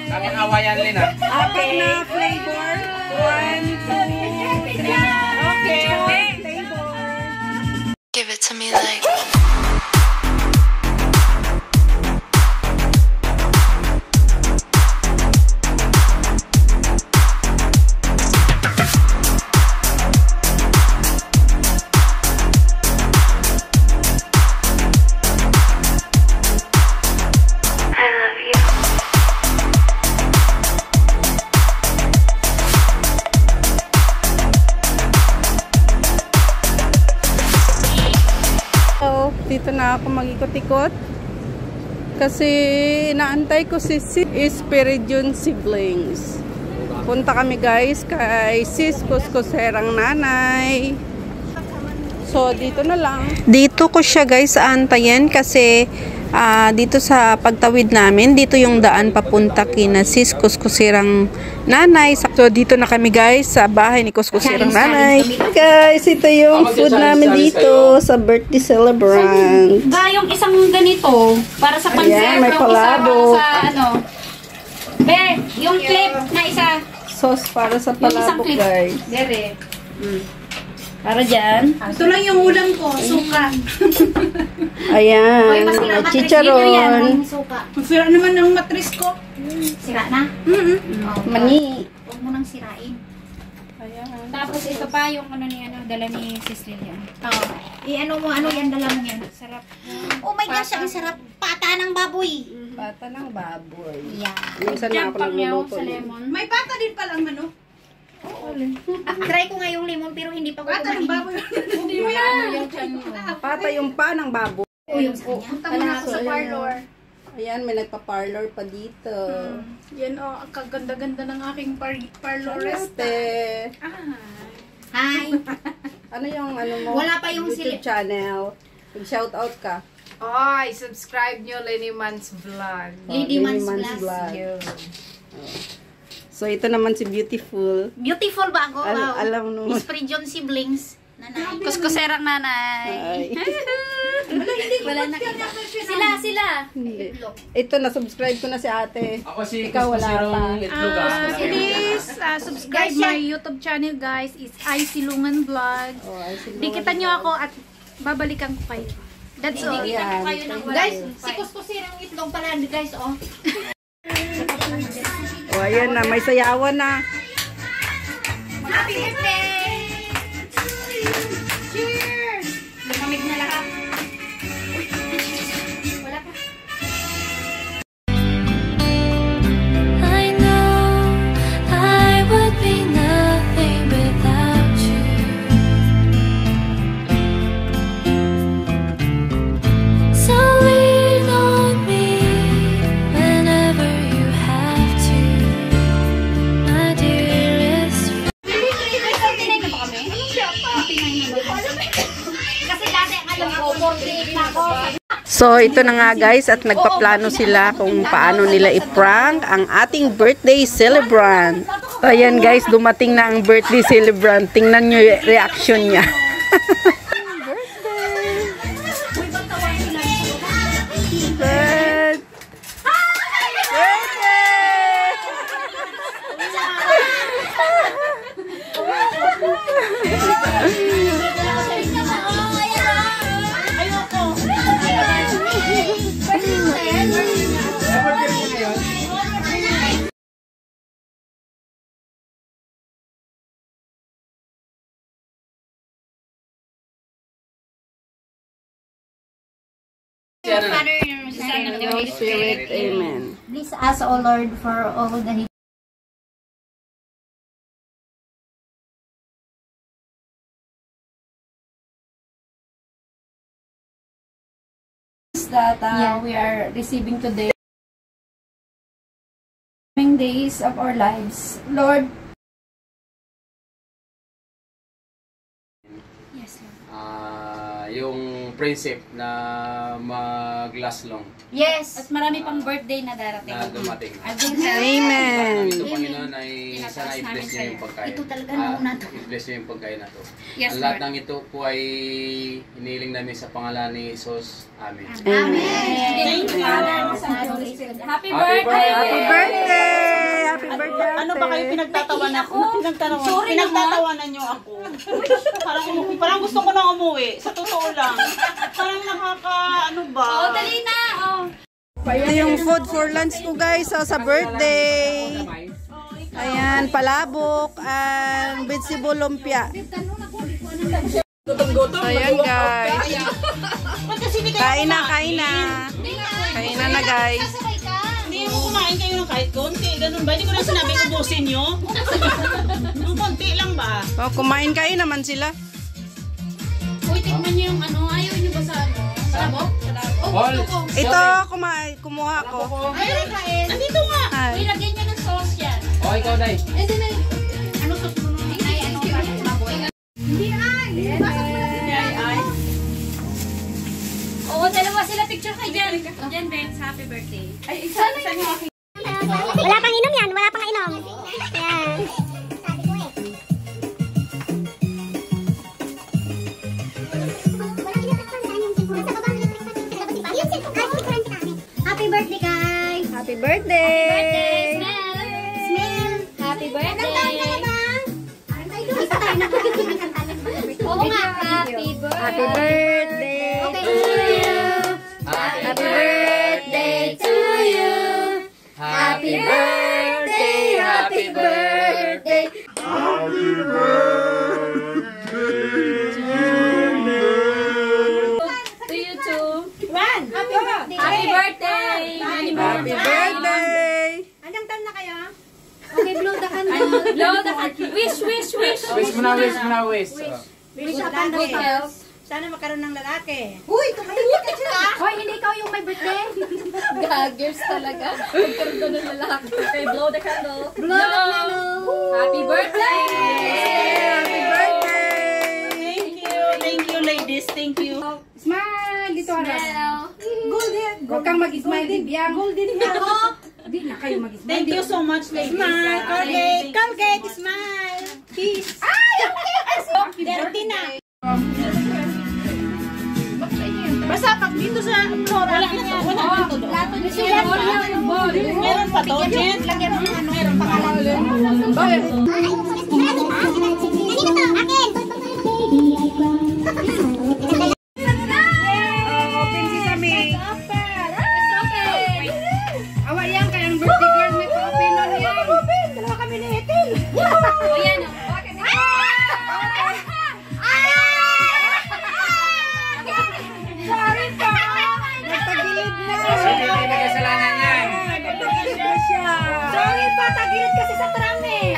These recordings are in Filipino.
Bakit awayan, Lina? Apat na flavor. 1, 2, 3. Okay. Flavor. Give it to me like. Dito na ako mag-ikot-ikot kasi naantay ko si Espiridion Siblings. Punta kami guys kay Sis Kuskuserang nanay. So dito na lang. Dito ko siya guys aantayin kasi dito sa pagtawid namin, dito yung daan papunta kina Sis Kuskusirang nanay. So dito na kami guys sa bahay ni Kuskusirang nanay. Guys, ito yung food namin dito sa birthday celebrant. Yung isang ganito para sa pansit. Ayan, may palabo. Sa ano. Yung clip na isa. Sauce para sa palabo guys. Dere. Para dyan. Ito lang yung ulam ko, suka. Ayan, chicharon. Sira naman ng matris ko. Sira na? Mani. Huwag mo nang sirain. Ayan. Tapos ito pa yung ano ni dala ni Sis Lilian. Oo. I-ano mo, ano yan, dala mo yan. Sarap. Oh my gosh, ang sarap. Pata ng baboy. Pata ng baboy. Yeah. Minsan na ako nagluluto. Sa lemon. May pata din palang manok. Try ko nga yung lemon pero hindi pa ko Pata ng baboy. Hindi mo yan. Pata yung pa ng baboy. Yung sa kanya. Punta mo na ako sa parlor. Ayan, may nagpa-parlor pa dito. Yan o, ang kaganda-ganda ng aking parlorist. Ate. Hi. Ano yung ano mo? Wala pa yung YouTube channel. Mag-shout out ka. Oy, subscribe nyo Lenny Man's Vlog. Lady Man's Vlog. Vlog. So, ito naman si Beautiful. Beautiful ba ako? Wow. Alam mo. Espiridion Siblings. Nanay. Kuskuserang nanay. Ay. Wala na kita. Sila. Hindi. Ito, na-subscribe ko na si ate. Ako si Ikaw wala pa. Itlog. Please, subscribe my YouTube channel guys. It's I Silungan Vlog. Dikitan nyo ako at babalikan ko kayo. That's all. Ayan. Guys, si Kuskuserang itlog pala guys, oh. O, ayan na. May sayawan na. Happy birthday! Cheers! Lumamig na lahat. Wala pa. I know I would be nothing without you. So lean on me whenever you have to, my dearest. Kasi dati alam ko, 48 na ako. So, ito na nga guys at nagpaplano sila kung paano nila i-prank ang ating birthday celebrant. Ayan guys, dumating na ang birthday celebrant. Tingnan nyo yung reaction niya. Father, Son, and the Holy Spirit. Amen. Please ask, O Lord, for all the that we are receiving today. Days of our lives, Lord. Yes, Lord. yung principle na mag-last long Yes. At marami pang birthday na darating. na dumating. Amen. Ito, Panginoon, ay sana i-bless niya yung pagkain. Ito talaga nauna to. I-bless niya yung pagkain na to. Yes, Ang lahat Lord. ng ito po ay hiniling namin sa pangalan ni Jesus. Amen. Thank you, Father. Happy birthday! Happy birthday! Happy birthday! Ano ba kayo pinagtatawanan? Pinagtatawanan niyo ako. Parang gusto ko na umuwi. Sa totoo lang. Parang ano ba? Oh, dali na! Oh. Ito yung food for lunch ko guys sa birthday. Ayan, palabok and vegetable lumpia. Ayan guys. Kain na. Kain na guys. Hindi mo kumain kayo ng kahit konti. Ganun ba? Hindi ko na sinabi ubusin niyo. Konti lang ba? Oh, kumain kain naman sila. Uy, tignan niyo yung ano. Ayaw niyo ba sa ano? Palabok? Ito, kumuha ko. Ayaw kain. Nandito nga. Uy, lagyan niyo ng sauce yan. Oh, ikaw, Day. Eh, di na. Ano sauce mo nun? Ay, ano ba? Baboy. Hindi ay. Oo, dalawa sila picture kay Jen. Jen, Benz, happy birthday. Ay, isa niyo ako. Wala pang inom yan, wala pang inom. Yan. Happy birthday, guys! Happy birthday! Smell! Happy birthday! Anong taon ka na ba? Isa tayo na Oo nga, happy birthday! Happy birthday! Okay, to you! Happy birthday to you! Happy birthday! Happy birthday! To you too! Happy birthday! Happy birthday! Happy birthday! Anong taon na kayo? Okay, blow the candle. Blow the candle. Wish, wish, wish! Wish mo na, wish mo na, wish. Wish Good upon good health. Sana magkaroon ng lalaki. Uy, tumahimik ka sila! Hoy, hindi ikaw yung may birthday? Gaggers talaga. Magkaroon ng lalaki. Okay, blow the candle. Blow the candle! Happy birthday! Happy birthday! Thank you, ladies. Thank you. Smile! Dito Smell. Golden! Huwag kang mag-smile, Bibiang. Golden hair! Hindi na kayo mag-smile. Thank you so much, ladies. Smile! Colgate! Colgate! Smile! Kiss! Ay! Okay! Dirty na! Basta pag dito sa floor, wala na to doon. Meron pa to, Jen? Meron pa ka lang. Kanino to? Akin! Open sesame! It's okay. Awa yan, kayang birthday girl may pa-open on yan. Dalawa kami ni Ethel! O yan o. Sorry po! Nagtagilid na! Hindi may kasalanan yan. Nagtagilid na siya! Sorry pa! Tagilid kasi sa tram eh!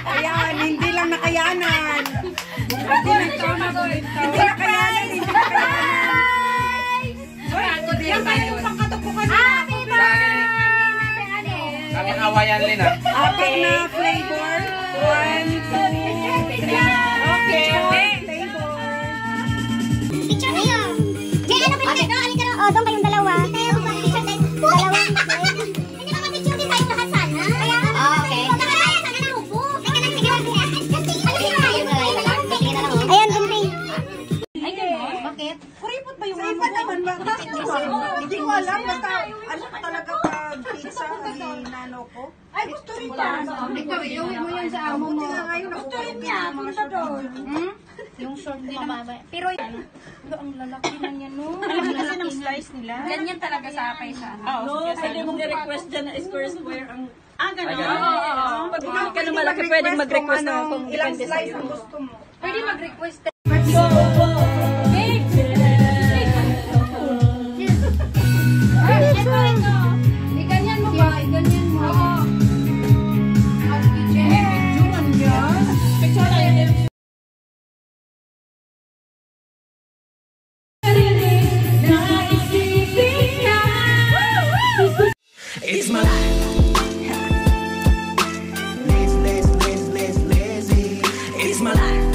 Ayan, hindi lang nakayanan! Hindi nakayanan! Yan tayo yung pangkatupukan na! Happy birthday! Kami awayan, Lina. Apat na flavor. 1, 2, 3. Okay. Flavor. Picture na yun! Jay, ano ba yun? Alin ka rin. O, doon kayong dalawa. Picture tayo. Dalawang. Hindi ka mag-picture din tayo lahat sana. Okay. Sana na upo. Teka lang, sige. Ayan, dun rin. Ay, gano'n? Bakit? Kuripot ba yung Kuripot naman ba? Hindi ko alam. Basta ano talaga pag pizza ni nano ko. Ay, gusto rin ba? Ikaw, iuwi mo yan sa amo mo. Gusto rin niya. Punta doon. Yung short na mababa. Pero yan. Ang lalaki na niya, no? Alam mo kasi ng slice nila. Ganyan talaga sa apay sa ano. Oo, pwede mong i-request dyan na square ang... Ah, gano'n? Oo. Pag hindi ka na malaki, pwedeng mag-request na kung ilang depende slice sa'yo. ang gusto mo. Pwede mag-request. Ito. Iganyan mo ba? Iganyan mo. Oo. Picture tayo din. It's my life. Lazy, lazy, lazy, lazy, lazy. It's my life.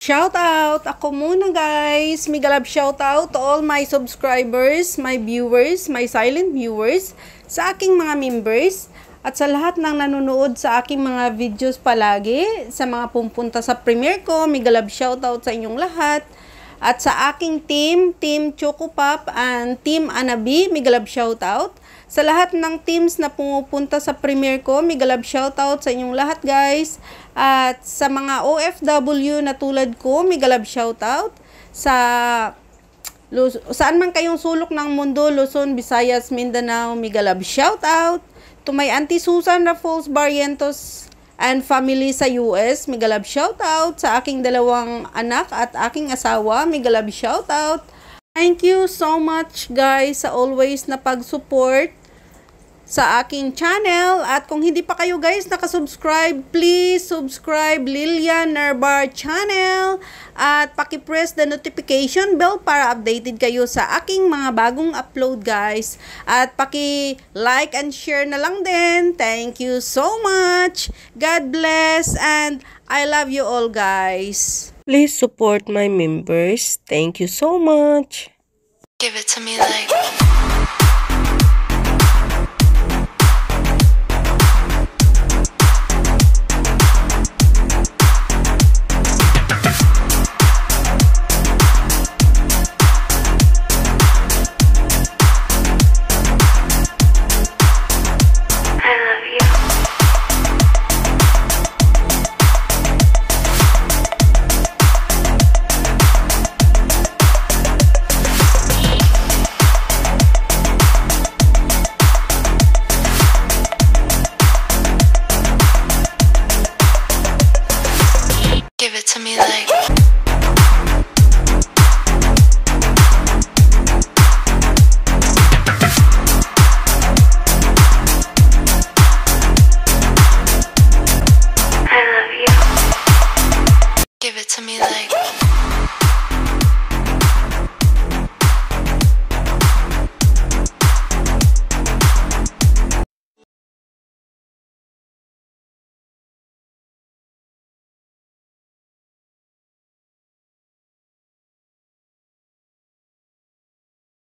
Shout out! Ako muna guys! Mega love shout out to all my subscribers, my viewers, my silent viewers, sa aking mga members, at sa lahat ng nanonood sa aking mga videos palagi, sa mga pumpunta sa premiere ko, mega love shout out sa inyong lahat. At sa aking team, Team Choco Pop and Team Anabi, mega love shout out. Sa lahat ng teams na pumupunta sa premiere ko, mega love shout out sa inyong lahat guys. At sa mga OFW na tulad ko, mega love shout out. Saan man kayong sulok ng mundo, Luzon, Visayas, Mindanao, mega love shout out. To my Auntie Susan Raffles Barrientos and family sa US, mega love shout out. Sa aking 2 anak at aking asawa, mega love shout out. Thank you so much guys sa always na pag-support sa aking channel. At kung hindi pa kayo guys nakasubscribe, please subscribe Lilian Nerbar channel at paki-press the notification bell para updated kayo sa aking mga bagong upload guys. At paki-like and share na lang din. Thank you so much. God bless and I love you all guys. Please support my members. Thank you so much. Give it to me like. Give it to me like.